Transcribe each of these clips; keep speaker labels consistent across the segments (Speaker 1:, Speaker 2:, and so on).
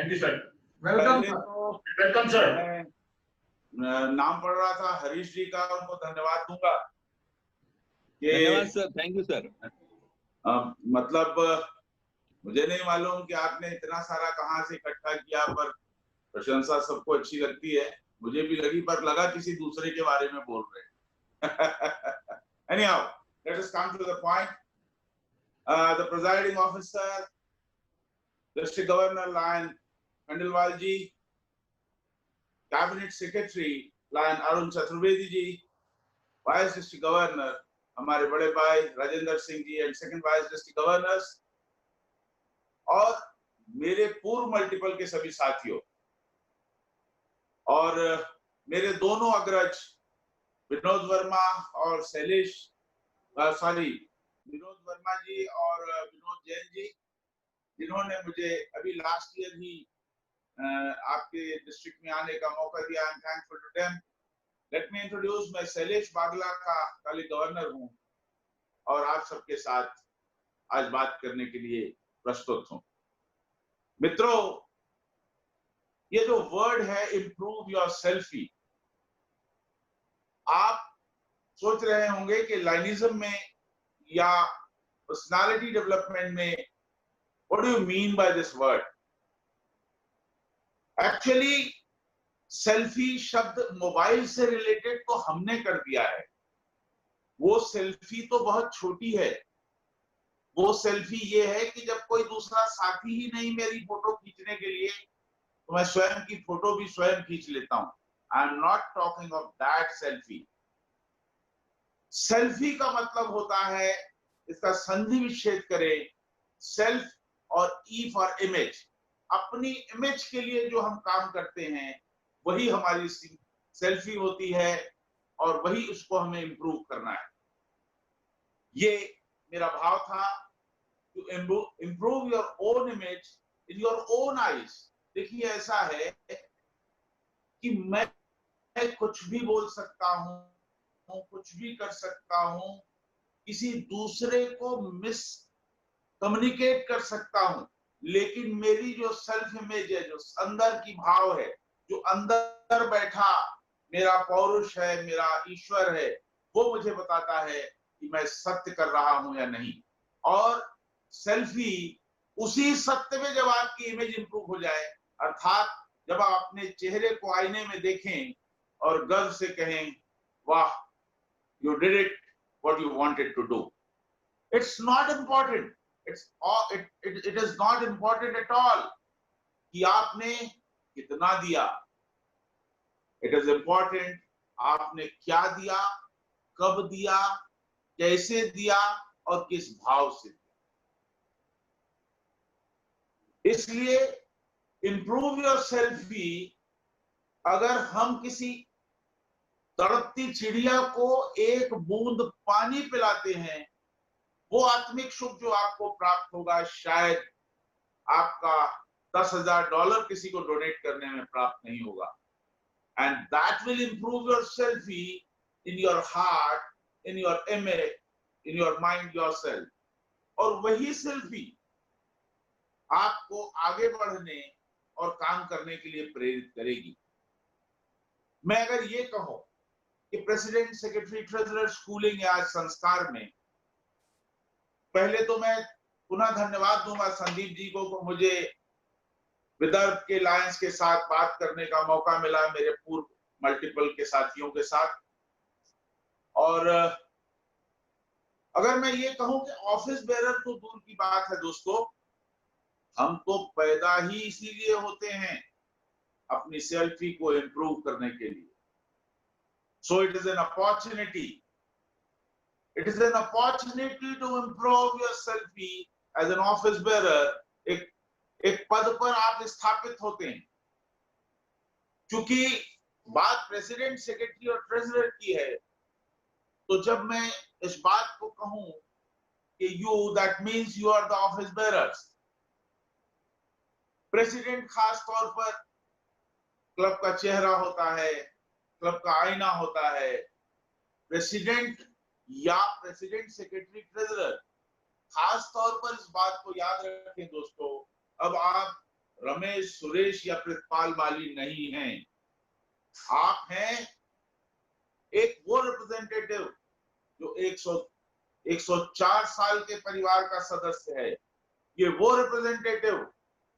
Speaker 1: Thank you sir.
Speaker 2: Welcome
Speaker 1: welcome sir.
Speaker 2: मैं नाम पढ़ रहा था हरीश जी का, उनको धन्यवाद दूंगा।
Speaker 3: धन्यवाद सर, थैंक यू सर।
Speaker 2: मतलब मुझे नहीं मालूम कि आपने इतना सारा कहाँ से इकट्ठा किया, पर प्रशंसा सबको अच्छी लगती है, मुझे भी लगी, पर लगा किसी दूसरे के बारे में बोल रहे हैं। Anyhow, let us come to the point. The presiding officer, District Governor Lion Khandelwal ji, Cabinet Secretary Lion Arun Chaturvedi ji, Vice District Governor हमारे बड़े भाई Rajendra Singh ji and second vice district governors, और मेरे पूर्व मल्टीपल के सभी साथियों, और मेरे दोनों अग्रज विनोद वर्मा और शैलेश, सॉरी विनोद वर्मा जी और विनोद जैन जी, जिन्होंने मुझे अभी लास्ट ईयर ही आपके डिस्ट्रिक्ट में आने का मौका दिया। I am thankful to them. Let me introduce, मैं शैलेश बागला का कल गवर्नर हूँ और आप सबके साथ आज बात करने के लिए प्रस्तुत हूं। मित्रों, ये जो वर्ड है इंप्रूव योर सेल्फी, आप सोच रहे होंगे कि लाइनिज्म में या पर्सनालिटी डेवलपमेंट में what do you mean by this word? Actually selfie शब्द मोबाइल से रिलेटेड तो हमने कर दिया है। वो सेल्फी तो बहुत छोटी है। वो सेल्फी ये है कि जब कोई दूसरा साथी ही नहीं मेरी फोटो खींचने के लिए, तो मैं स्वयं की फोटो भी स्वयं खींच लेता हूं। I am not talking of that selfie. Selfie का मतलब होता है, इसका संधि विच्छेद करें, सेल्फ और ई फॉर इमेज। अपनी इमेज के लिए जो हम काम करते हैं वही हमारी सेल्फी होती है, और वही उसको हमें इंप्रूव करना है। ये मेरा भाव था, to improve your own image in your own eyes। देखिए, ऐसा है कि मैं कुछ भी बोल सकता हूं, कुछ भी कर सकता हूं, किसी दूसरे को मिस कम्युनिकेट कर सकता हूं, लेकिन मेरी जो सेल्फ इमेज है, जो अंदर की भाव है, जो अंदर बैठा मेरा पौरुष है, मेरा ईश्वर है, वो मुझे बताता है कि मैं सत्य कर रहा हूं या नहीं। और सेल्फी उसी सत्य में जब आपकी इमेज इंप्रूव हो जाए, अर्थात जब आप अपने चेहरे को आईने में देखें और गर्व से कहें, वाह, you did it what you wanted to do. It's not important, it is not important at all कि आपने कितना दिया। इट इज इम्पोर्टेंट आपने क्या दिया, कब दिया, कैसे दिया और किस भाव से दिया। इसलिए इंप्रूव योर सेल्फी, अगर हम किसी तड़पती चिड़िया को एक बूंद पानी पिलाते हैं, वो आत्मिक सुख जो आपको प्राप्त होगा, शायद आपका $10,000 किसी को डोनेट करने में प्राप्त नहीं होगा। And that will improve your selfie in your heart, in your image, in your mind, yourself. और वही सेल्फी आपको आगे बढ़ने और काम करने के लिए प्रेरित करेगी। मैं अगर ये कहूं कि प्रेसिडेंट, सेक्रेटरी, ट्रेजरर स्कूलिंग या संस्कार में, पहले तो मैं पुनः धन्यवाद दूंगा संदीप जी को मुझे विदर्भ के लायंस के साथ बात करने का मौका मिला, मेरे पूर्व मल्टीपल के साथियों के साथ। और अगर मैं ये कहूं कि ऑफिस बेरर तो दूर की बात है दोस्तों, हम तो पैदा ही इसीलिए होते हैं, अपनी सेल्फी को इंप्रूव करने के लिए। So it is an opportunity, it is an opportunity to improve your selfie as an office bearer. एक पद पर आप स्थापित होते हैं। क्योंकि बात प्रेसिडेंट, सेक्रेटरी और ट्रेजरर की है, तो जब मैं इस बात को कहूं कि you, that means you are the office bearers. President खास तौर पर क्लब का चेहरा होता है, क्लब का आईना होता है। प्रेसिडेंट या प्रेसिडेंट, सेक्रेटरी, ट्रेजरर, खास तौर पर इस बात को याद रखें दोस्तों, अब आप रमेश, सुरेश या प्रितपाल वाली नहीं हैं। आप हैं एक वो रिप्रेजेंटेटिव जो 104 साल के परिवार का सदस्य है। ये वो रिप्रेजेंटेटिव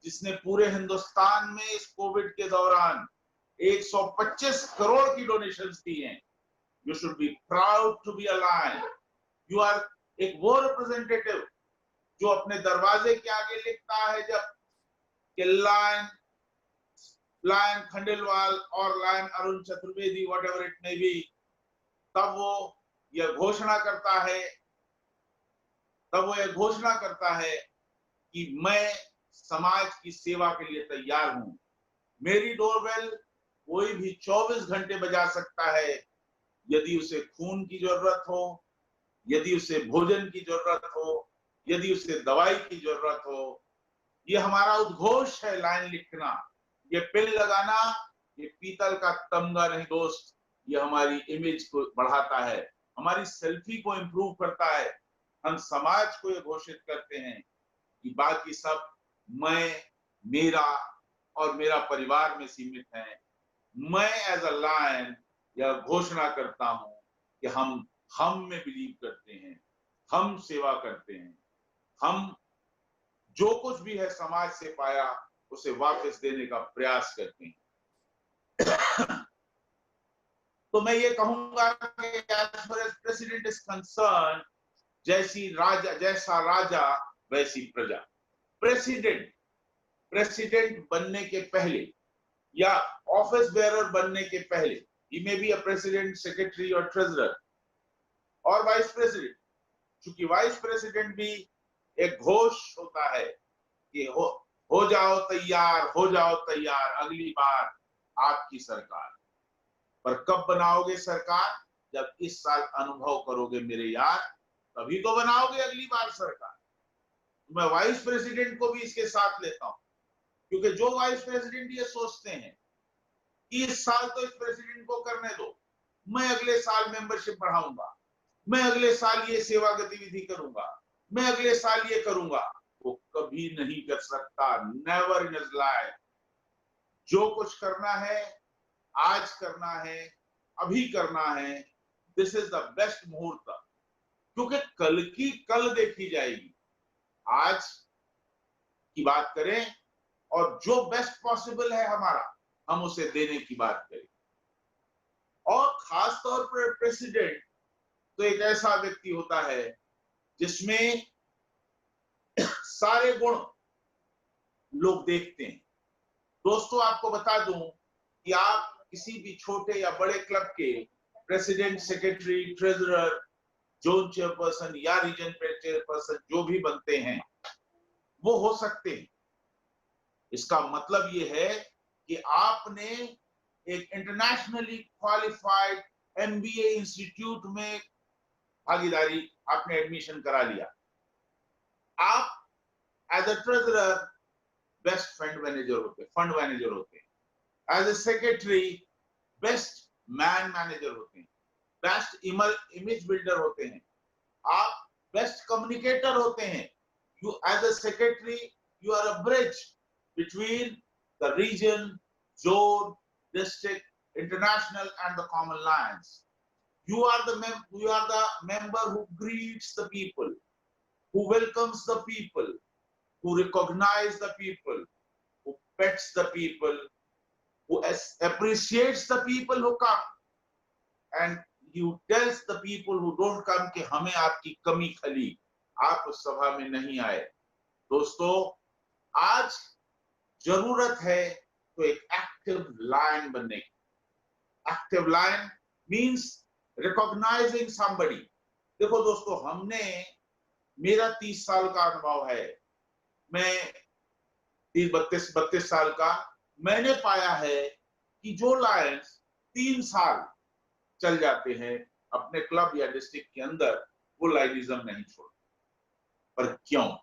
Speaker 2: जिसने पूरे हिंदुस्तान में इस कोविड के दौरान 125 करोड़ की डोनेशंस दी हैं। You should be proud to be a lion. You are एक वो रिप्रेजेंटेटिव जो अपने दरवाजे के आगे लिखता है जब कि लायन खंडेलवाल और lion Arun Chaturvedi, whatever it may be, तब वो यह घोषणा करता है कि मैं समाज की सेवा के लिए तैयार हूं। मेरी डोरबेल कोई भी 24 घंटे बजा सकता है। यदि उसे खून की जरूरत हो, यदि उसे भोजन की जरूरत हो, यदि उसे दवाई की जरूरत हो, ये हमारा उद्घोष है। लाइन लिखना, ये पिन लगाना, ये पीतल का तमगा नहीं दोस्त, ये हमारी इमेज को बढ़ाता है, हमारी सेल्फी को इंप्रूव करता है। हम समाज को ये घोषित करते हैं कि बाकी सब मैं, मेरा और मेरा परिवार में सीमित है। मैं एज अ लायन यह घोषणा करता हूं कि हम में बिलीव करते हैं, हम सेवा करते हैं, हम जो कुछ भी है समाज से पाया उसे वापस देने का प्रयास करते हैं। तो मैं ये कहूंगा कि as far as president is concerned, जैसा राजा वैसी प्रजा। प्रेसिडेंट बनने के पहले या ऑफिस बेयरर बनने के पहले, he may be a president, secretary और ट्रेजरर और वाइस प्रेसिडेंट। क्योंकि वाइस प्रेसिडेंट भी एक घोष होता है कि हो जाओ तैयार, अगली बार आपकी सरकार। पर कब बनाओगे सरकार? जब इस साल अनुभव करोगे मेरे यार, तभी तो बनाओगे अगली बार सरकार। मैं वाइस प्रेसिडेंट को भी इसके साथ लेता हूं, क्योंकि जो वाइस प्रेसिडेंट ये सोचते हैं कि इस साल तो इस प्रेसिडेंट को करने दो, मैं अगले साल मेंबरशिप बढ़ाऊंगा, मैं अगले साल ये सेवा गतिविधि करूंगा, मैं अगले साल ये करूंगा, वो कभी नहीं कर सकता। Never in his life. जो कुछ करना है आज करना है, अभी करना है। दिस इज द बेस्ट मुहूर्त, क्योंकि कल की कल देखी जाएगी। आज की बात करें और जो बेस्ट पॉसिबल है हमारा, हम उसे देने की बात करें। और खास तौर पर प्रेसिडेंट तो एक ऐसा व्यक्ति होता है जिसमें सारे गुण लोग देखते हैं। दोस्तों, आपको बता दूं कि आप किसी भी छोटे या बड़े क्लब के president, secretary, treasurer, zone chairperson या रीजन चेयरपर्सन जो भी बनते हैं, वो हो सकते हैं। इसका मतलब ये है कि आपने एक इंटरनेशनली क्वालिफाइड MBA इंस्टीट्यूट में भागीदारी, आपने एडमिशन करा लिया। आप as a treasurer best fund manager होते हैं। As a secretary best manager होते हैं, बेस्ट इमेज बिल्डर होते हैं, आप बेस्ट कम्युनिकेटर होते हैं। You as a secretary you are a bridge between the region, zone, district, international and the common lines. You are the member who greets the people, who welcomes the people, who recognizes the people, who pets the people, who appreciates the people who come, and you tells the people who don't come कि हमें आपकी कमी खली, आप उस सभा में नहीं आए। दोस्तों, आज जरूरत है तो एक एक्टिव लायन बनने की। Active lion means recognising somebody. देखो दोस्तों, मेरा 30 साल का अनुभव है, मैं 32 साल का। मैंने पाया है कि जो लायंस 3 साल चल जाते हैं अपने क्लब या डिस्ट्रिक्ट के अंदर, वो लायनिज्म नहीं छोड़ते। पर क्यों?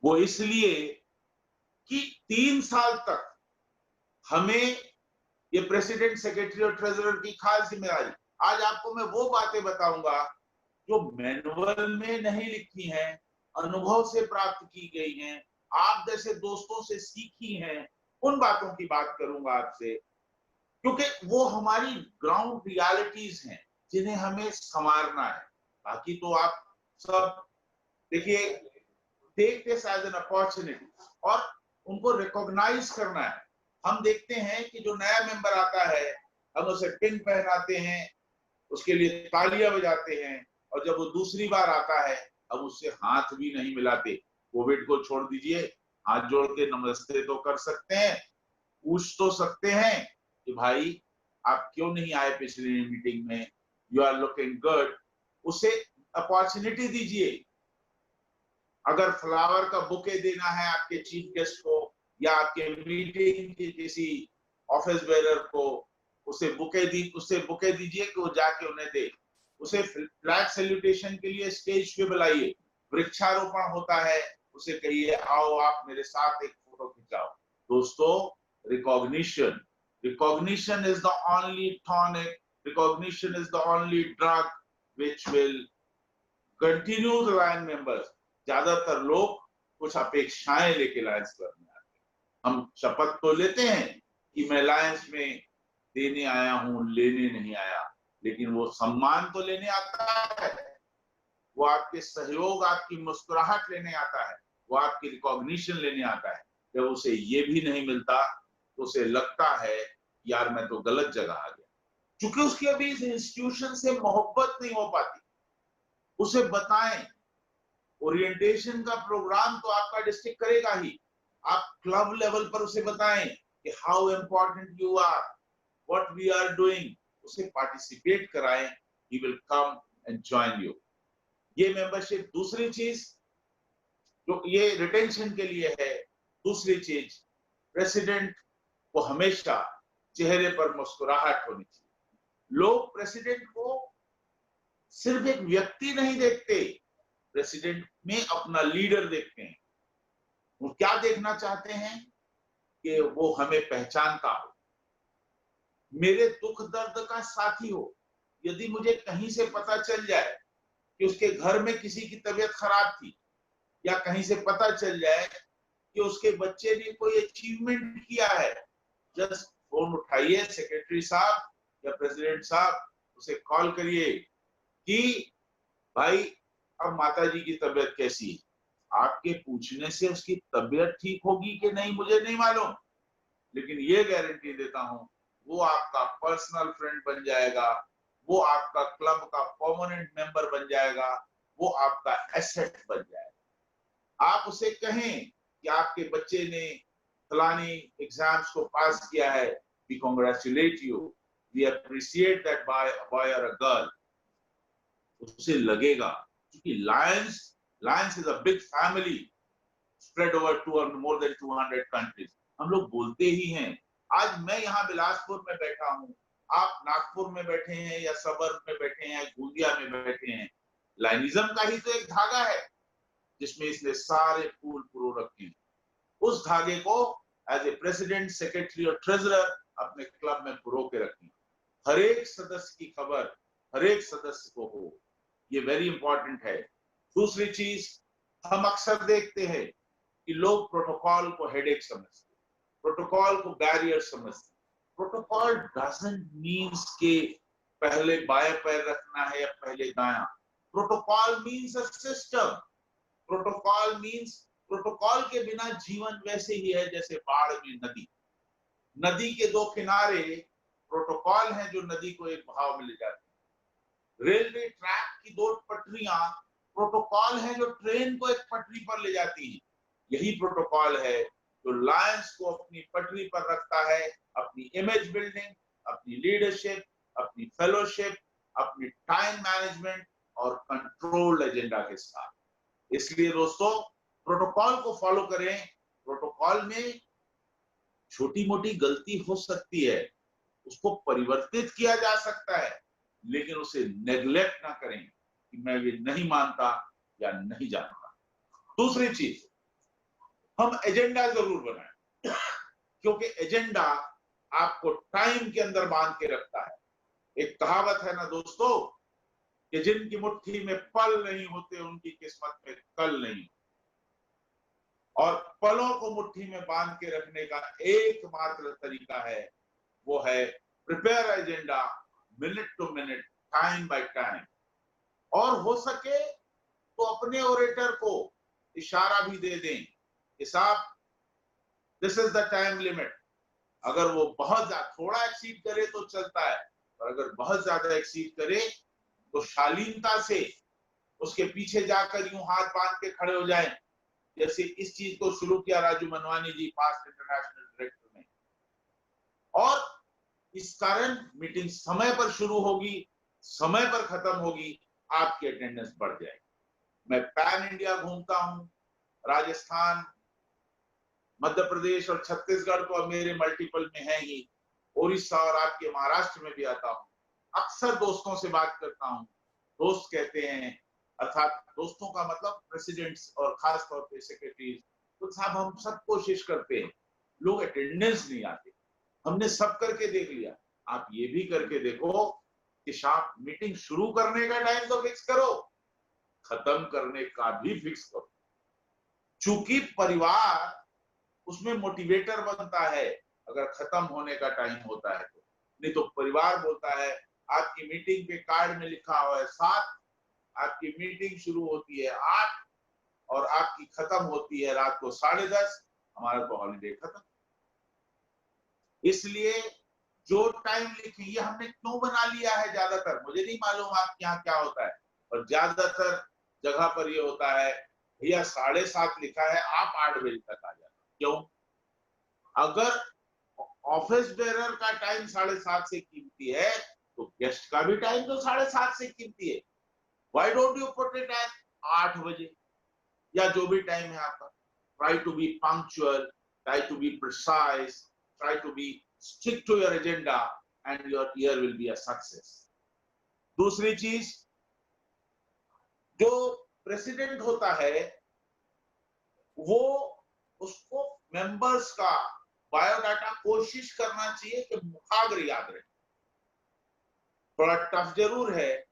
Speaker 2: वो इसलिए कि 3 साल तक हमें ये प्रेसिडेंट, सेक्रेटरी और ट्रेजरर की खास जिम्मेदारी। आज आपको मैं वो बातें बताऊंगा जो मैनुअल में नहीं लिखी हैं, अनुभव से प्राप्त की गई हैं, आप जैसे दोस्तों से सीखी हैं, उन बातों की बात करूंगा आपसे, क्योंकि वो हमारी ग्राउंड रियलिटीज हैं जिन्हें हमें संवारना है। बाकी तो आप सब देखिए, take this as an opportunity और उनको रिकॉग्नाइज करना है। हम देखते हैं कि जो नया मेंबर आता है, हम उसे पिन पहनाते हैं, उसके लिए तालियां बजाते हैं, और जब वो दूसरी बार आता है, अब उससे हाथ भी नहीं मिलाते। कोविड को छोड़ दीजिए, हाथ जोड़ के नमस्ते तो कर सकते हैं, पूछ तो सकते हैं कि भाई आप क्यों नहीं आए पिछली मीटिंग में, यू आर लुकिंग गुड। उसे अपॉर्चुनिटी दीजिए। अगर फ्लावर का बुके देना है आपके चीफ गेस्ट को या आपके मीटिंग के किसी ऑफिस बेरर को, उसे बुके दीजिए कि वो जाके उन्हें दे। उसे फ्लैग सैल्यूटेशन के लिए स्टेज पे बुलाइए। वृक्षारोपण होता है, उसे कहिए आओ आप मेरे साथ एक फोटो खिंचाओ। दोस्तों, recognition is the only tonic, recognition is the only drug which will continue the lion members. ज्यादातर लोग कुछ अपेक्षाएं लेके लायंस क्लब में आते हैं। हम शपथ तो लेते हैं कि मैं लायंस में देने आया हूं, लेने नहीं आया, लेकिन वो सम्मान तो लेने आता है, वो आपके सहयोग, आपकी मुस्कुराहट लेने आता है, वो आपकी रिकॉग्निशन लेने आता है। जब उसे ये भी नहीं मिलता तो उसे लगता है यार मैं तो गलत जगह आ गया। क्योंकि उसकी अभी इस इंस्टीट्यूशन से मोहब्बत नहीं हो पाती। उसे बताएं, ओरिएंटेशन का प्रोग्राम तो आपका डिस्ट्रिक्ट करेगा ही, आप क्लब लेवल पर उसे बताएं कि how important you are, what we are doing. उसे पार्टिसिपेट कराएं, he will come and join you. ये मेंबरशिप। दूसरी चीज जो ये रिटेंशन के लिए है, दूसरी चीज, प्रेसिडेंट को हमेशा चेहरे पर मुस्कुराहट होनी चाहिए। लोग प्रेसिडेंट को सिर्फ एक व्यक्ति नहीं देखते, प्रेसिडेंट में अपना लीडर देखते हैं। वो क्या देखना चाहते हैं कि वो हमें पहचानता हो, मेरे दुख दर्द का साथी हो। यदि मुझे कहीं से पता चल जाए कि उसके घर में किसी की तबीयत खराब थी, या कहीं से पता चल जाए कि उसके बच्चे ने कोई अचीवमेंट किया है, जस्ट फोन उठाइए सेक्रेटरी साहब या प्रेसिडेंट साहब, उसे कॉल करिए कि भाई अब माताजी की तबीयत कैसी है। आपके पूछने से उसकी तबीयत ठीक होगी कि नहीं मुझे नहीं मालूम, लेकिन ये गारंटी देता हूं वो आपका पर्सनल फ्रेंड बन जाएगा, वो आपका क्लब का परमानेंट मेंबर बन जाएगा, वो आपका एसेट बन जाएगा। आप उसे कहें कि आपके बच्चे ने फलानी एग्जाम्स को पास किया है, we congratulate you, we appreciate that boy और अ गर्ल। उसे लगेगा, क्योंकि lions is a big family spread over more than 200 countries. हम लोग बोलते ही हैं। आज मैं यहाँ बिलासपुर में बैठा हूँ, आप नागपुर में बैठे हैं या सबर्ब में बैठे हैं, गोंदिया में बैठे हैं। लाइनिज्म का ही तो एक धागा है जिसमें इसने सारे फूल पुरो रखे हैं। उस धागे को एज ए प्रेसिडेंट, सेक्रेटरी और ट्रेजरर अपने क्लब में पुरो के रखें। हर एक सदस्य की खबर हर एक सदस्य को हो, ये वेरी इंपॉर्टेंट है। दूसरी चीज, हम अक्सर देखते हैं कि लोग प्रोटोकॉल को हेडेक समझते, प्रोटोकॉल को बैरियर समझते। प्रोटोकॉल डजंट मीन्स के पहले बाएं पैर रखना है या पहले दायां। Protocol means a system. Protocol means, protocol के बिना जीवन वैसे ही है जैसे बाढ़ में नदी। नदी के दो किनारे प्रोटोकॉल है जो नदी को एक बहाव में ले जाते हैं। रेलवे ट्रैक की दो पटरियां प्रोटोकॉल है जो ट्रेन को एक पटरी पर ले जाती है। यही प्रोटोकॉल है जो लायंस को अपनी पटरी पर रखता है, अपनी इमेज बिल्डिंग, अपनी लीडरशिप, अपनी फेलोशिप, अपनी टाइम मैनेजमेंट और कंट्रोल्ड एजेंडा के साथ। इसलिए दोस्तों, प्रोटोकॉल को फॉलो करें। प्रोटोकॉल में छोटी मोटी गलती हो सकती है, उसको परिवर्तित किया जा सकता है, लेकिन उसे नेग्लेक्ट ना करें कि मैं ये नहीं मानता या नहीं जानता। दूसरी चीज, हम एजेंडा जरूर बनाएं, क्योंकि एजेंडा आपको टाइम के अंदर बांध के रखता है। एक कहावत है ना दोस्तों कि जिनकी मुट्ठी में पल नहीं होते उनकी किस्मत में कल नहीं। और पलों को मुट्ठी में बांध के रखने का एकमात्र तरीका है, वो है prepare agenda minute to minute, time by time. और हो सके तो अपने ओरेटर को इशारा भी दे दें कि साहब this is the time limit. अगर वो बहुत ज्यादा थोड़ा एक्सीड करे तो चलता है, और अगर बहुत ज्यादा एक्सीड करे तो शालीनता से उसके पीछे जाकर यूं हाथ बांध के खड़े हो जाएं, जैसे इस चीज को शुरू किया राजू मनवानी जी, पास्ट इंटरनेशनल डायरेक्टर ने। और इस कारण मीटिंग समय पर शुरू होगी, समय पर खत्म होगी, आपकी अटेंडेंस बढ़ जाएगी। मैं पैन इंडिया घूमता हूं, राजस्थान, मध्य प्रदेश और छत्तीसगढ़ तो अब मेरे मल्टीपल में है ही, उड़ीसा और आपके महाराष्ट्र में भी आता हूं। अक्सर दोस्तों से बात करता हूं, दोस्त कहते हैं, अर्थात दोस्तों का मतलब प्रेसिडेंट्स और खास तौर पे सेक्रेटरीज, तो साहब हम सब कोशिश करते हैं, लोग अटेंडेंस नहीं आते। हमने सब करके देख लिया, आप ये भी करके देखो कि शाम मीटिंग शुरू करने का टाइम तो फिक्स करो, खत्म करने का भी फिक्स करो। चूंकि परिवार उसमें मोटिवेटर बनता है अगर खत्म होने का टाइम होता है तो। नहीं तो परिवार बोलता है, आपकी मीटिंग के कार्ड में लिखा हुआ है 7, आपकी मीटिंग शुरू होती है 8 और आपकी खत्म होती है रात को 10:30, हमारा तो हॉलीडे खत्म। इसलिए जो टाइम लिखे, ये हमने क्यों बना लिया है, ज्यादातर मुझे नहीं मालूम आपके यहाँ क्या होता है, और ज्यादातर जगह पर ये होता है, भैया 7:30 लिखा है, आप 8 बजे तक आ जाना। क्यों? अगर ऑफिस बेरर का टाइम 7:30 से कीमती है, तो गेस्ट का भी टाइम तो 7:30 से कीमती है। Why don't you put it at 8 बजे, या जो भी टाइम है आपका। Try to be punctual, try to be precise, try to be stick to your agenda, and your year will be a success. दूसरी चीज, जो प्रेसिडेंट होता है वो, उसको मेंबर्स का बायोडाटा कोशिश करना चाहिए कि मुखाग्र याद रहे। थोड़ा टफ जरूर है,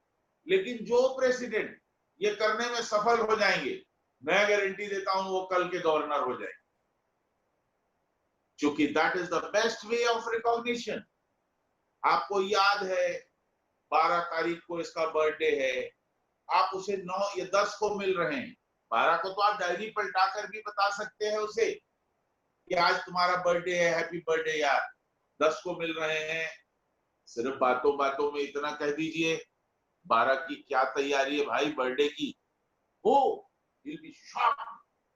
Speaker 2: लेकिन जो प्रेसिडेंट ये करने में सफल हो जाएंगे, मैं गारंटी देता हूं वो कल के गवर्नर हो जाएंगे, क्योंकि that is the best way of recognition. आपको याद है 12 तारीख को इसका बर्थडे है, आप उसे 9 या 10 को मिल रहे हैं। 12 को तो आप डायरी पलटाकर भी बता सकते हैं उसे कि आज तुम्हारा बर्थडे है, हैप्पी बर्थडे यार। 10 को मिल रहे हैं, सिर्फ बातों बातों में इतना कह दीजिए 12 की क्या तैयारी है भाई बर्थडे की। वो he'll be shocked,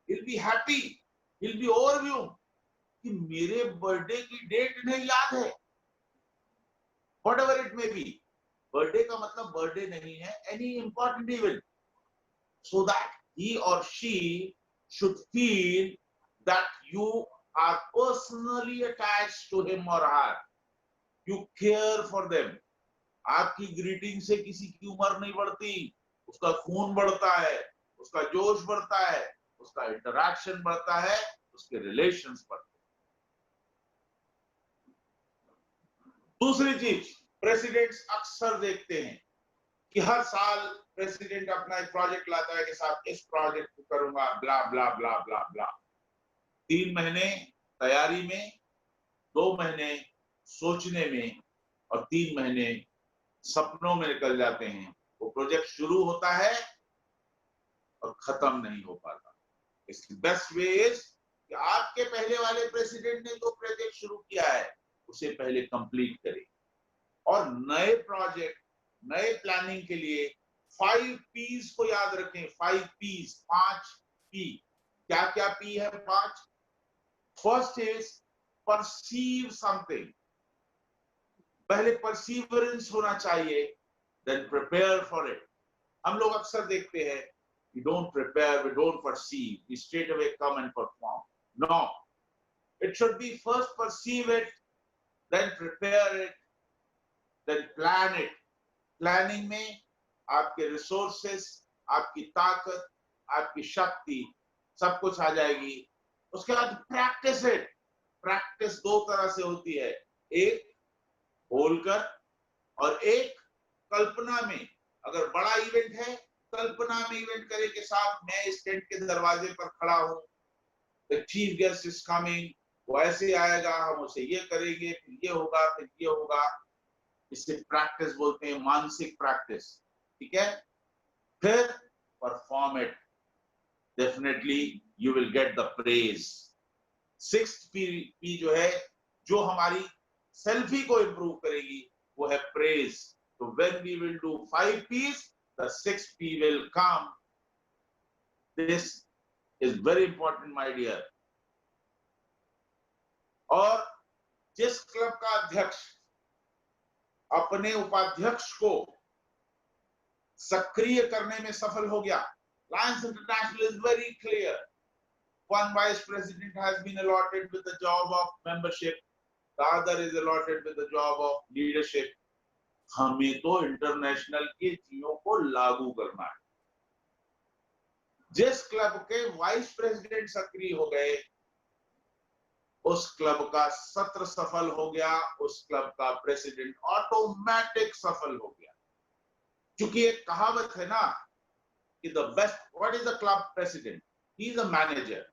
Speaker 2: he'll be happy, he'll be overwhelmed कि मेरे बर्थडे की डेट इन्हें याद है। whatever it may be, birthday का मतलब बर्थडे नहीं है, any important event, so that he or she should feel that you are personally attached to him or her, you care for them। आपकी greeting से किसी की उम्र नहीं बढ़ती, उसका खून बढ़ता है, उसका जोश बढ़ता है, उसका इंटरैक्शन बढ़ता है, उसके रिलेशंस बढ़ते हैं। दूसरी चीज, प्रेसिडेंट्स अक्सर देखते हैं कि हर साल प्रेसिडेंट अपना एक प्रोजेक्ट लाता है कि साहब इस प्रोजेक्ट को करूंगा, ब्ला ब्ला ब्ला ब्ला ब्ला। 3 महीने तैयारी में, 2 महीने सोचने में, और 3 महीने सपनों में निकल जाते हैं। वो प्रोजेक्ट शुरू होता है और खत्म नहीं हो पाता। इसकी बेस्ट वे इज कि आपके पहले वाले प्रेसिडेंट ने जो प्रोजेक्ट शुरू किया है उसे पहले कंप्लीट करें, और नए प्रोजेक्ट, नए प्लानिंग के लिए 5 P's को याद रखें। 5 P's, 5 P। क्या क्या P है 5? फर्स्ट इज परसीव समथिंग, पहले परसीवरेंस होना चाहिए, देन प्रिपेयर फॉर इट। हम लोग अक्सर देखते हैं, we don't prepare, we don't perceive, we straight away come and perform. No, it should be first perceive it, then prepare it, then plan it. Planning में आपके resources, आपकी ताकत, आपकी शक्ति सब कुछ आ जाएगी। उसके बाद प्रैक्टिस इट। प्रैक्टिस 2 तरह से होती है, एक बोलकर और एक कल्पना में। अगर बड़ा इवेंट है, कल्पना में इवेंट करे के साथ मैं इस टेंट के दरवाजे पर खड़ा हूं, the chief guest is coming, वो ऐसे आएगा, हम उसे ये करेंगे, फिर ये होगा, फिर ये होगा। इसे प्रैक्टिस बोलते हैं, मानसिक प्रैक्टिस, ठीक है। फिर perform it, definitely you will get the praise. 6th P जो है, जो हमारी सेल्फी को इंप्रूव करेगी, वो है प्रेज। तो when we will do 5 P's, the 6th P will come. This is very important, my dear. और जिस क्लब का अध्यक्ष अपने उपाध्यक्ष को सक्रिय करने में सफल हो गया, Lions International is very clear. One vice president has been allotted with the job of membership, the other is allotted with the job of leadership. हमें तो इंटरनेशनल की चीजों को लागू करना है। जिस क्लब के वाइस प्रेसिडेंट सक्रिय हो गए, उस क्लब का सत्र सफल हो गया, उस क्लब का प्रेसिडेंट ऑटोमेटिक सफल हो गया। क्योंकि एक कहावत है ना कि the best, what is the club president? He is a manager,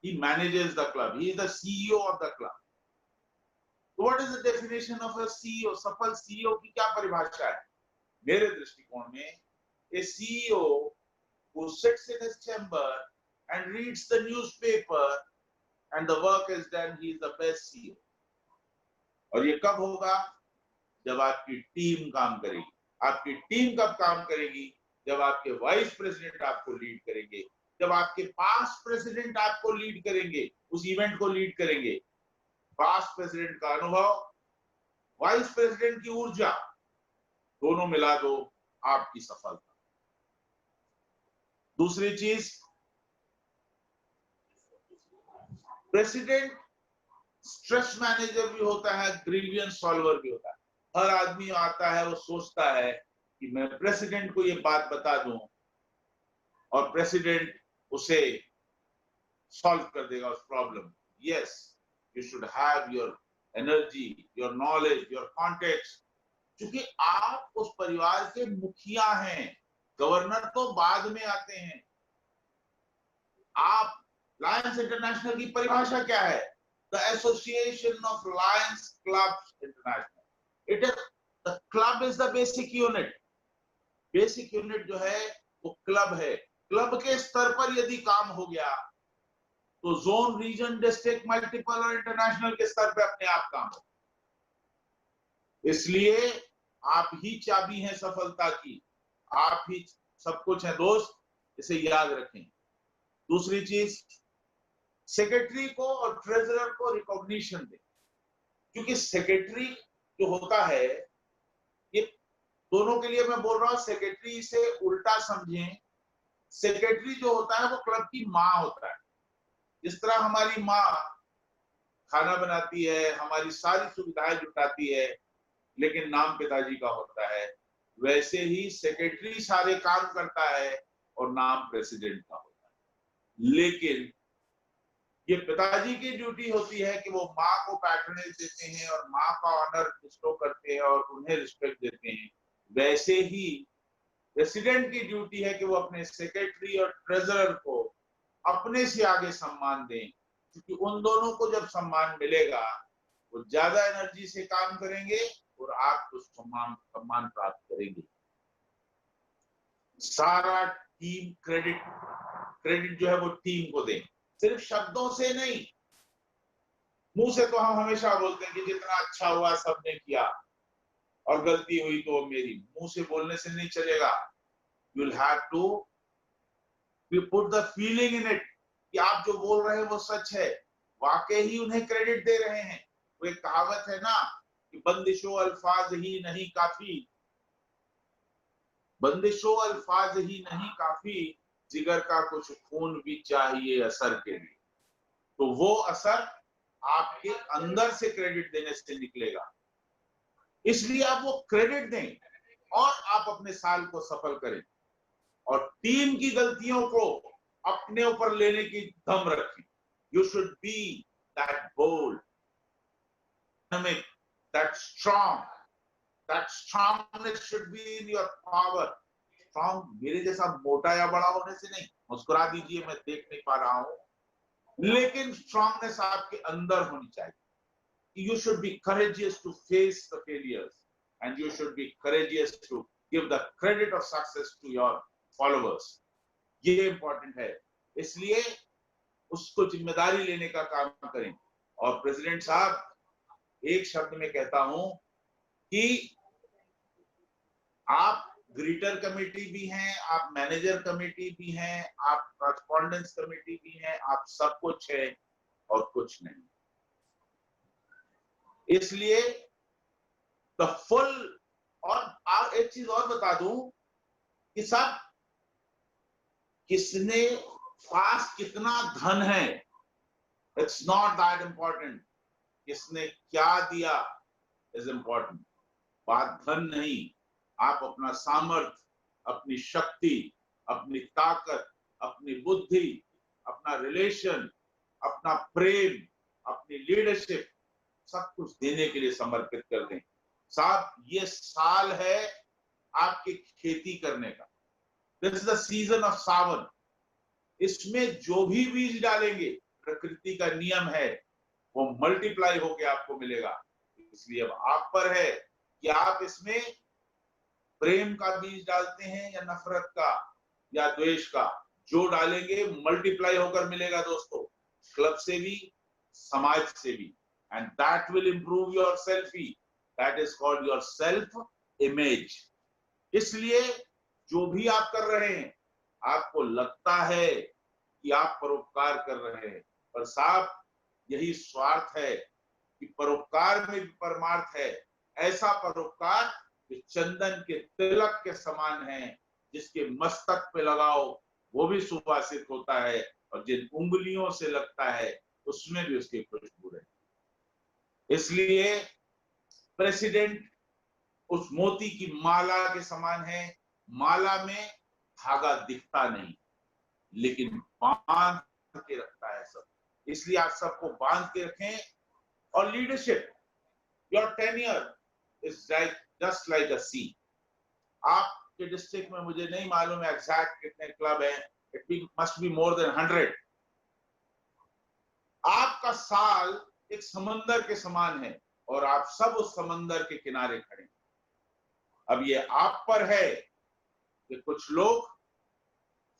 Speaker 2: he manages the club, he is the CEO of the club. So what is the definition of a CEO? सफल CEO की क्या परिभाषा है? मेरे दृष्टिकोण में a CEO who sits in his chamber and reads the newspaper and the work is done, he is the best CEO. और ये कब होगा? जब आपकी टीम काम करेगी। आपकी टीम कब काम करेगी? जब आपके वाइस प्रेसिडेंट आपको लीड करेंगे, जब आपके पास्ट प्रेसिडेंट आपको लीड करेंगे, उस इवेंट को लीड करेंगे। पास्ट प्रेसिडेंट का अनुभव, वाइस प्रेसिडेंट की ऊर्जा, दोनों मिला दो, आपकी सफलता। दूसरी चीज, प्रेसिडेंट स्ट्रेस मैनेजर भी होता है, ग्रीवियंस सॉल्वर भी होता है। हर आदमी आता है, वो सोचता है कि मैं प्रेसिडेंट को ये बात बता दूं और प्रेसिडेंट उसे सॉल्व कर देगा उस problem. Yes, you should have your energy, your knowledge, your context, क्योंकि आप उस परिवार के मुखिया हैं। गवर्नर तो बाद में आते हैं। आप, लायंस इंटरनेशनल की परिभाषा क्या है? The association of Lions clubs international. It is, the club is the basic unit. Basic unit जो है वो क्लब है। क्लब के स्तर पर यदि काम हो गया तो जोन, रीजन, डिस्ट्रिक्ट, मल्टीपल और इंटरनेशनल के स्तर पे अपने आप काम हो। इसलिए आप ही चाबी हैं सफलता की, आप ही सब कुछ है दोस्त, इसे याद रखें। दूसरी चीज, सेक्रेटरी को और ट्रेजरर को रिकॉग्निशन दें, क्योंकि सेक्रेटरी जो होता है, ये दोनों के लिए मैं बोल रहा हूं, सेक्रेटरी से उल्टा समझें। सेक्रेटरी जो होता है वो क्लब की माँ होता है। जिस तरह हमारी माँ खाना बनाती है, हमारी सारी सुविधाएं जुटाती है, लेकिन नाम पिताजी का होता है, वैसे ही सेक्रेटरी सारे काम करता है और नाम प्रेसिडेंट का होता है। लेकिन ये पिताजी की ड्यूटी होती है कि वो माँ को पैट्रनेज देते हैं और माँ का ऑनर डिस्प्ले करते हैं और उन्हें रिस्पेक्ट देते हैं। वैसे ही प्रेसिडेंट की ड्यूटी है कि वो अपने सेक्रेटरी और ट्रेजरर को अपने से आगे सम्मान दें, क्योंकि उन दोनों को जब सम्मान मिलेगा वो ज्यादा एनर्जी से काम करेंगे और आपको सम्मान प्राप्त करेंगे। सारा टीम क्रेडिट जो है वो टीम को दें, सिर्फ शब्दों से नहीं। मुंह से तो हम हमेशा बोलते हैं कि जितना अच्छा हुआ सबने किया और गलती हुई तो मेरी, मुंह से बोलने से नहीं चलेगा। You will have to put the feeling in it कि आप जो बोल रहे हैं वो सच है, वाकई ही उन्हें क्रेडिट दे रहे हैं। वो एक कहावत है ना कि बंदिशो अल्फाज ही नहीं काफी, बंदिशो अल्फाज ही नहीं काफी, जिगर का कुछ खून भी चाहिए असर के लिए। तो वो असर आपके अंदर से क्रेडिट देने से निकलेगा। इसलिए आप वो क्रेडिट दें और आप अपने साल को सफल करें और टीम की गलतियों को अपने ऊपर लेने की दम रखें। You should be that bold, that strongness should be in your power. Strong मेरे जैसा मोटा या बड़ा होने से नहीं। मुस्कुरा दीजिए, मैं देख नहीं पा रहा हूं। लेकिन स्ट्रांगनेस आपके अंदर होनी चाहिए. You should be courageous to face the failures, and you should be courageous to give the credit of success to your followers. ये इंपॉर्टेंट है. इसलिए उसको जिम्मेदारी लेने का काम करें. और प्रेसिडेंट साहब, एक शब्द में कहता हूं कि आप ग्रीटर कमेटी भी हैं, आप मैनेजर कमेटी भी हैं, आप कॉरस्पॉन्डेंस कमेटी भी हैं, आप सब कुछ है और कुछ नहीं. इसलिए द फुल. और एक चीज और बता दूं कि सब किसने पास कितना धन है, इट्स नॉट दैट इंपॉर्टेंट. किसने क्या दिया इज इंपॉर्टेंट. बात धन नहीं. आप अपना सामर्थ्य, अपनी शक्ति, अपनी ताकत, अपनी बुद्धि, अपना रिलेशन, अपना प्रेम, अपनी लीडरशिप, सब कुछ देने के लिए समर्पित कर दें. साहब, ये साल है आपकी खेती करने का. This is the season of Sawan. इसमें जो भी बीज डालेंगे, प्रकृति का नियम है, वो मल्टीप्लाई होके आपको मिलेगा. इसलिए अब आप पर है कि आप इसमें प्रेम का बीज डालते हैं या नफरत का या द्वेष का. जो डालेंगे मल्टीप्लाई होकर मिलेगा दोस्तों, क्लब से भी, समाज से भी. And that will improve your selfie. That is called your self image. इसलिए जो भी आप कर रहे हैं, आपको लगता है कि आप परोपकार कर रहे हैं, पर साहब यही स्वार्थ है कि परोपकार में भी परमार्थ है. ऐसा परोपकार जो चंदन के तिलक के समान है, जिसके मस्तक पे लगाओ वो भी सुवासित होता है, और जिन उंगलियों से लगता है उसमें भी उसकी खुशबू है. इसलिए प्रेसिडेंट उस मोती की माला के समान है. माला में धागा दिखता नहीं, लेकिन बांध के रखता है सब. इसलिए आप सबको बांध के रखें. और leadership, your tenure is like just like a sea. आपके डिस्ट्रिक्ट में मुझे नहीं मालूम है एग्जैक्ट कितने क्लब हैं. It must be more than 100. आपका साल एक समंदर के समान है और आप सब उस समंदर के किनारे खड़े हैं. अब ये आप पर है कि कुछ लोग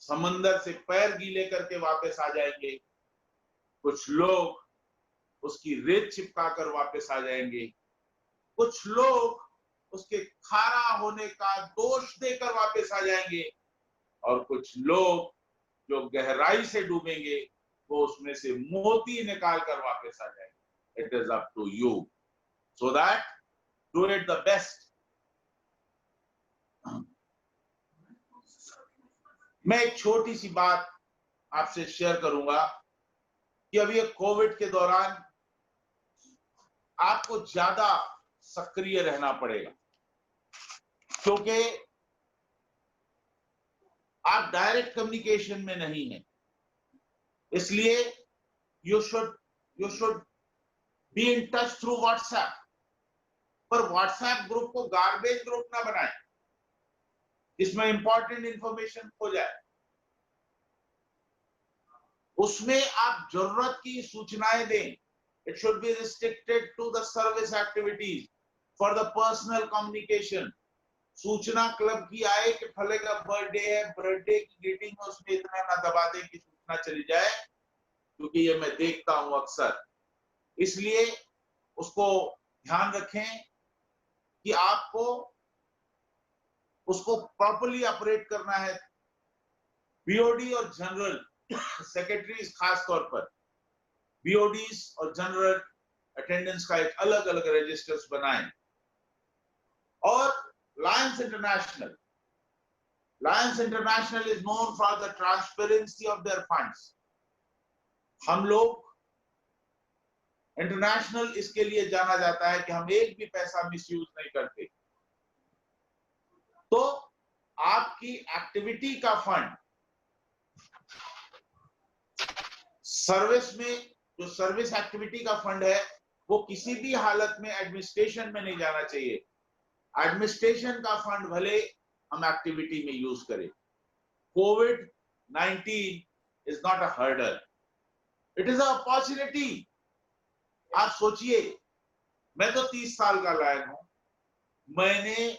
Speaker 2: समंदर से पैर गीले करके वापस आ जाएंगे, कुछ लोग उसकी रेत चिपका कर वापस आ जाएंगे, कुछ लोग उसके खारा होने का दोष देकर वापस आ जाएंगे, और कुछ लोग जो गहराई से डूबेंगे वो उसमें से मोती निकाल कर वापस आ जाएंगे. It is up to you. So that do it the best. मैं एक छोटी सी बात आपसे शेयर करूंगा कि अभी ये कोविड के दौरान आपको ज्यादा सक्रिय रहना पड़ेगा, क्योंकि आप डायरेक्ट कम्युनिकेशन में नहीं हैं. इसलिए you should be in touch through WhatsApp. पर व्हाट्सएप ग्रुप को गार्बेज ग्रुप ना बनाएं, इसमें इंपॉर्टेंट इंफॉर्मेशन खो जाए. उसमें आप जरूरत की सूचनाएं दें. It should be restricted to the service activities for the personal communication. सूचना क्लब की आए कि फले का बर्थडे है, बर्थडे की ग्रीटिंग में उसमें इतना ना दबा दें कि सूचना चली जाए, क्योंकि ये मैं देखता हूं अक्सर. इसलिए उसको ध्यान रखें कि आपको उसको प्रॉपर्ली ऑपरेट करना है. बीओडी और जनरल सेक्रेटरीज खास तौर पर बीओडीज और जनरल अटेंडेंस का एक अलग अलग रजिस्टर्स बनाएं. और Lions international is known for the transparency of their funds. हम लोग इंटरनेशनल इसके लिए जाना जाता है कि हम एक भी पैसा मिसयूज नहीं करते. तो आपकी एक्टिविटी का फंड सर्विस में, जो सर्विस एक्टिविटी का फंड है, वो किसी भी हालत में एडमिनिस्ट्रेशन में नहीं जाना चाहिए. एडमिनिस्ट्रेशन का फंड भले हम एक्टिविटी में यूज करें. कोविड-19 is not a hurdle. It is a opportunity. आप सोचिए, मैं तो 30 साल का लायन हूं, मैंने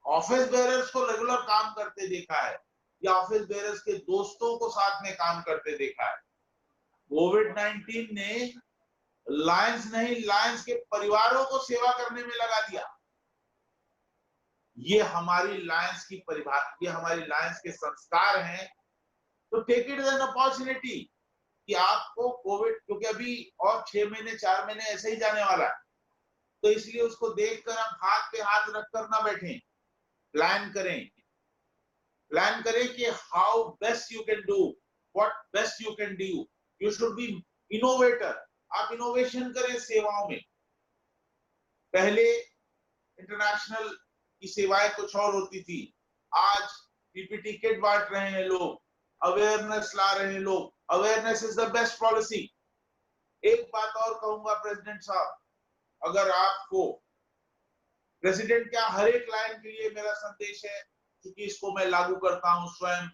Speaker 2: ऑफिस बेयरर्स को रेगुलर काम करते देखा है या ऑफिस बेयरर्स के दोस्तों को साथ में काम करते देखा है। कोविड-19 ने लायंस नहीं, लायंस के परिवारों को सेवा करने में लगा दिया। ये हमारी लायंस की परिभाषा, ये हमारी लायंस के संस्कार हैं। तो take it as an opportunity कि आपको कोविड, क्योंकि अभी और 6 महीने 4 महीने ऐसे ही जाने वाला है, तो इसलिए उसको देखकर हम हाथ पे हाथ रखकर ना बैठें, प्लान करें कि how best you can do, what best you can do. You should B innovator. आप इनोवेशन करें सेवाओं में। पहले इंटरनेशनल की सेवाएं कुछ और होती थी, आज पीपीटी किट बांट रहे हैं लोग, अवेयरनेस ला रहे हैं लोग। Awareness is the best policy. एक बात और कहूंगा प्रेसिडेंट साहब, अगर आपको, प्रेसिडेंट क्या, हर एक लाइन के लिए मेरा संदेश है, क्योंकि इसको मैं लागू करता हूं स्वयं।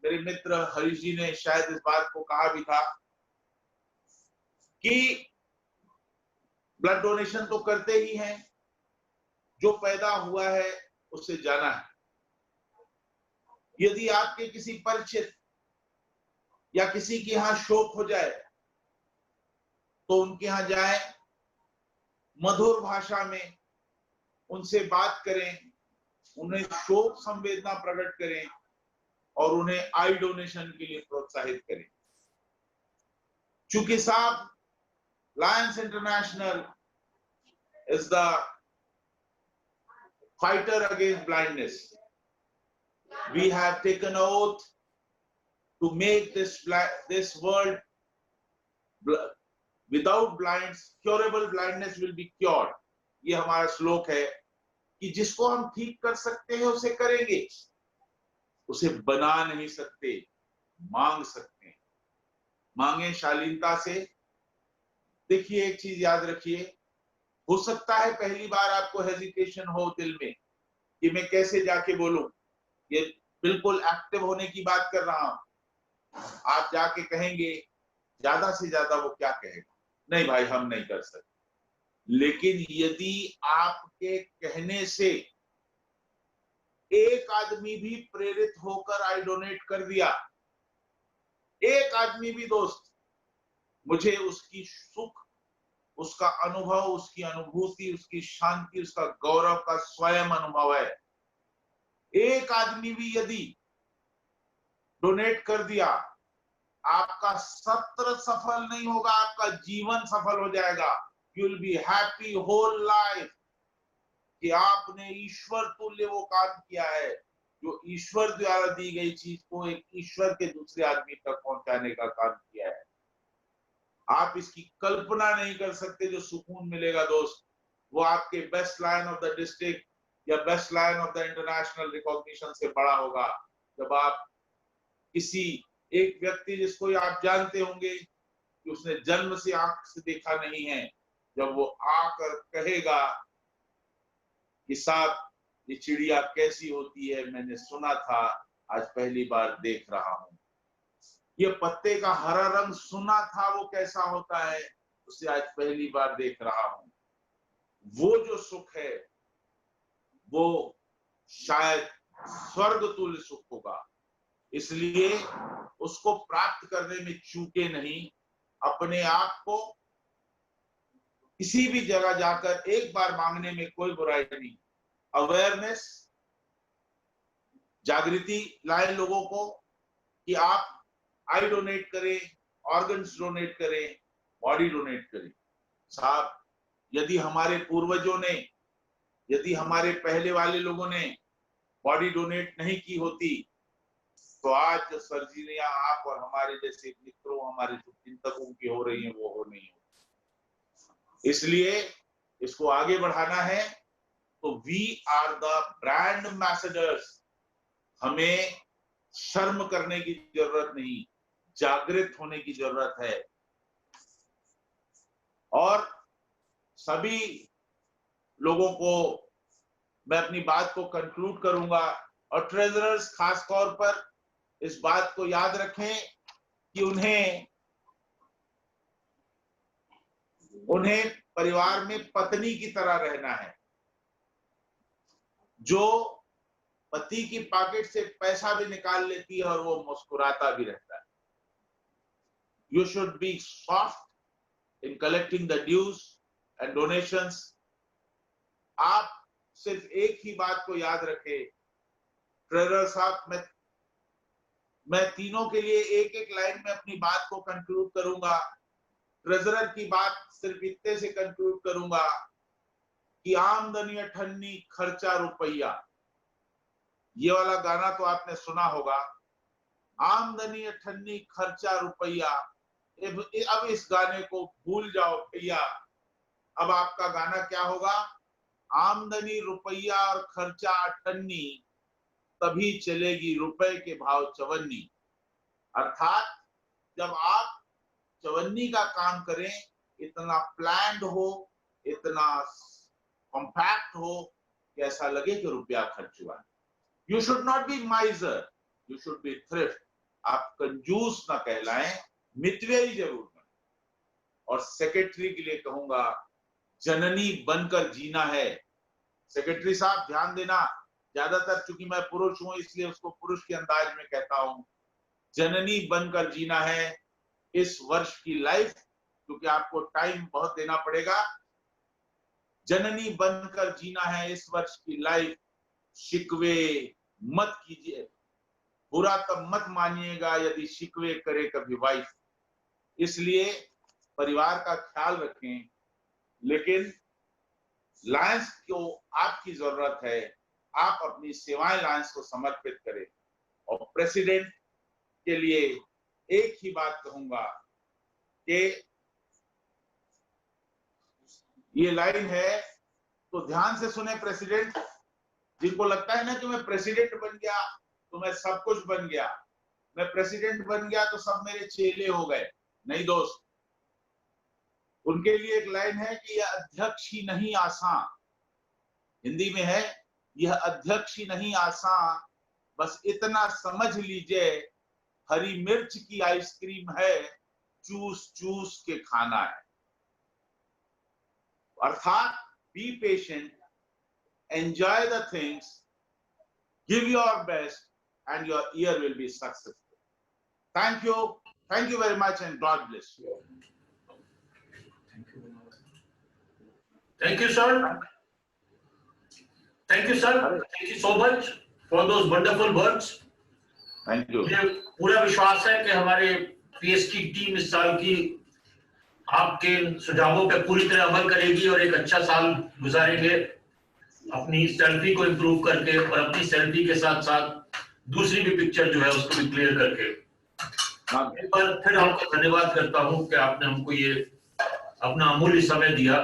Speaker 2: मेरे मित्र हरीश जी ने शायद इस बात को कहा भी था कि ब्लड डोनेशन तो करते ही हैं, जो पैदा हुआ है उससे जाना है। यदि आपके किसी परिचित या किसी के यहां शोक हो जाए तो उनके यहां जाएं, मधुर भाषा में उनसे बात करें, उन्हें शोक संवेदना प्रकट करें और उन्हें आई डोनेशन के लिए प्रोत्साहित करें। चूंकि साहब, Lions international is the fighter against blindness. We have taken oath to make this world without blinds, curable blindness will be cured. ये हमारा श्लोक है कि जिसको हम ठीक कर सकते हैं उसे करेंगे, उसे बना नहीं सकते, मांग सकते हैं। मांगे शालीनता से। देखिए, एक चीज याद रखिए, हो सकता है पहली बार आपको हेजिटेशन हो दिल में कि मैं कैसे जाके बोलूं। ये बिल्कुल एक्टिव होने की बात कर रहा हूं। आप जाके कहेंगे, ज्यादा से ज्यादा वो क्या कहेगा, नहीं भाई हम नहीं कर सकते। लेकिन यदि आपके कहने से एक आदमी भी प्रेरित होकर आई डोनेट कर दिया, एक आदमी भी दोस्त, मुझे उसकी सुख, उसका अनुभव, उसकी अनुभूति, उसकी शांति, उसका गौरव का स्वयं अनुभव है। एक आदमी भी यदि डोनेट कर दिया, आपका सत्र सफल नहीं होगा, आपका जीवन सफल हो जाएगा। You will be happy whole life कि आपने ईश्वर तुल्य वो काम किया है, जो ईश्वर द्वारा दी गई चीज को एक ईश्वर के दूसरे आदमी तक पहुंचाने का काम किया है। आप इसकी कल्पना नहीं कर सकते जो सुकून मिलेगा दोस्त। वो आपके best lion of the district या best lion of the international recognition से बड़ा होगा। जब आप किसी एक व्यक्ति जिसको आप जानते होंगे कि उसने जन्म से आंख से देखा नहीं है, जब वो आकर कहेगा कि साहब ये चिड़िया कैसी होती है, मैंने सुना था, आज पहली बार देख रहा हूं। ये पत्ते का हरा रंग सुना था वो कैसा होता है, उसे आज पहली बार देख रहा हूं। वो जो सुख है वो शायद स्वर्ग तुल्य सुख होगा। इसलिए उसको प्राप्त करने में चूके नहीं। अपने आप को किसी भी जगह जाकर एक बार मांगने में कोई बुराई नहीं। अवेयरनेस, जागृति लाए लोगों को कि आप आई डोनेट करें, ऑर्गन्स डोनेट करें, बॉडी डोनेट करें। साहब, यदि हमारे पूर्वजों ने, यदि हमारे पहले वाले लोगों ने बॉडी डोनेट नहीं की होती तो आज जो सर्जरियां आप और हमारे जैसे मित्रों, हमारे जो चिंतकों की हो रही हैं वो हो नहीं होती। इसलिए इसको आगे बढ़ाना है तो we are the brand ambassadors. हमें शर्म करने की जरूरत नहीं, जागृत होने की जरूरत है। और सभी लोगों को मैं अपनी बात को कंक्लूड करूंगा, और ट्रेजरर्स खास तौर पर इस बात को याद रखें कि उन्हें उन्हें परिवार में पत्नी की तरह रहना है, जो पति की पॉकेट से पैसा भी निकाल लेती है और वो मुस्कुराता भी रहता है। You should be soft in collecting the dues and donations. आप सिर्फ एक ही बात को याद रखें, ट्रेजरर साहब, मैं तीनों के लिए एक एक लाइन में अपनी बात को कंक्लूड करूंगा। ट्रेजरर की बात सिर्फ इतने से कंक्लूड करूंगा कि आमदनी अठन्नी खर्चा रुपया। ये वाला गाना तो आपने सुना होगा, आमदनी अठन्नी खर्चा रुपया। अब इस गाने को भूल जाओ भैया। अब आपका गाना क्या होगा? आमदनी रुपया और खर्चा अठन्नी, तभी चलेगी रुपए के भाव चवन्नी। अर्थात जब आप चवन्नी का काम करें, इतना प्लान्ड हो, इतना कॉम्पैक्ट हो कि ऐसा लगे कि रुपया खर्च हुआ। You should not be माइजर, you should B thrift. आप कंजूस ना कहलाएं, मितव्ययी जरूर बने। और सेक्रेटरी के लिए कहूंगा, जननी बनकर जीना है। सेक्रेटरी साहब ध्यान देना, ज्यादातर चूंकि मैं पुरुष हूं इसलिए उसको पुरुष के अंदाज में कहता हूं, जननी बनकर जीना है इस वर्ष की लाइफ, क्योंकि आपको टाइम बहुत देना पड़ेगा। जननी बनकर जीना है इस वर्ष की लाइफ, शिकवे मत कीजिए, बुरा तब मत मानिएगा यदि शिकवे करे कभी वाइफ। इसलिए परिवार का ख्याल रखें, लेकिन लायंस को आपकी जरूरत है, आप अपनी सेवाएं लायंस को समर्पित करें। और प्रेसिडेंट के लिए एक ही बात कहूंगा कि ये लाइन है तो ध्यान से सुने प्रेसिडेंट। जिनको लगता है ना कि मैं प्रेसिडेंट बन गया तो मैं सब कुछ बन गया, मैं प्रेसिडेंट बन गया तो सब मेरे चेले हो गए, नहीं दोस्त। उनके लिए एक लाइन है कि यह अध्यक्ष ही नहीं आसान, हिंदी में है, यह अध्यक्ष ही नहीं आसान, बस इतना समझ लीजिए हरी मिर्च की आइसक्रीम है, चूस चूस के खाना है। अर्थात be patient, enjoy the things, give your best, and your year will be successful. Thank you very much, and God bless you.
Speaker 1: Thank you, sir. Thank you, sir. Thank you so much for those wonderful words.
Speaker 2: Thank you.
Speaker 1: मुझे पूरा विश्वास है कि हमारे PST team इस साल की आपके सुझावों पर पूरी तरह अमल करेगी और एक अच्छा साल गुजारेंगे, अपनी सेल्फी को इम्प्रूव करके और अपनी सेल्फी के साथ साथ दूसरी भी पिक्चर जो है उसको भी क्लियर करके। एक बार फिर आपको धन्यवाद करता हूं कि आपने हमको ये अपना अमूल्य समय दिया।